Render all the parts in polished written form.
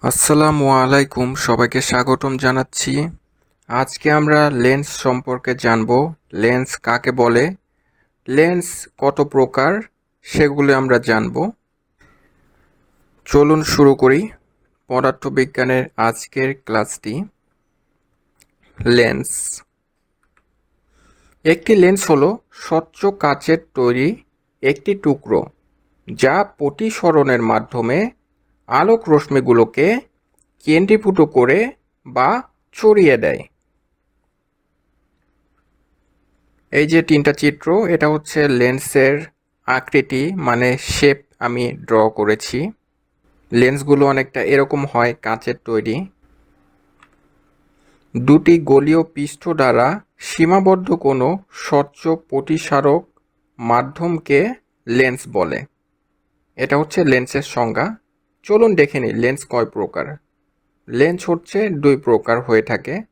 আসসালামু আলাইকুম, সবাইকে স্বাগতম জানাচ্ছি। আজকে আমরা লেন্স সম্পর্কে জানব। লেন্স কাকে বলে, লেন্স কত প্রকার, সেগুলো আমরা জানব। চলুন শুরু করি পদার্থবিজ্ঞানের আজকের ক্লাসটি। লেন্স। একটি লেন্স হলো স্বচ্ছ কাচের তৈরি একটি টুকরো যা প্রতিসরণের মাধ্যমে আলোক রশ্মিগুলোকে কেন্দ্রীভূত করে বা ছড়িয়ে দেয়। এই যে তিনটা চিত্র, এটা হচ্ছে লেন্সের আকৃতি, মানে শেপ আমি ড্র করেছি। লেন্সগুলো অনেকটা এরকম হয়, কাচের তৈরি। দুটি গোলীয় পৃষ্ঠ দ্বারা সীমাবদ্ধ কোনো স্বচ্ছ প্রতিসারক মাধ্যমকে লেন্স বলে। এটা হচ্ছে লেন্সের সংজ্ঞা। চলুন দেখে নিই লেন্স কয় প্রকার। লেন্স হচ্ছে দুই প্রকার হয়ে থাকে।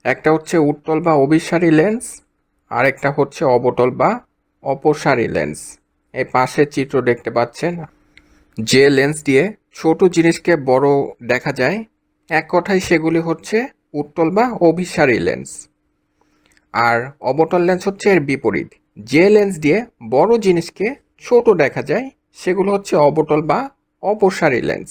একটা হচ্ছে উত্তল বা অভিসারী লেন্স, আর একটা হচ্ছে অবতল বা অপসারী লেন্স। এই পাশের চিত্র দেখতে পাচ্ছেন। যে লেন্স দিয়ে ছোট জিনিসকে বড় দেখা যায়, এক কথায় সেগুলি হচ্ছে উত্তল বা অভিসারী লেন্স। আর অবতল লেন্স হচ্ছে এর বিপরীত। যে লেন্স দিয়ে বড় জিনিসকে ছোট দেখা যায়, সেগুলো হচ্ছে অবতল বা অপসারী লেন্স।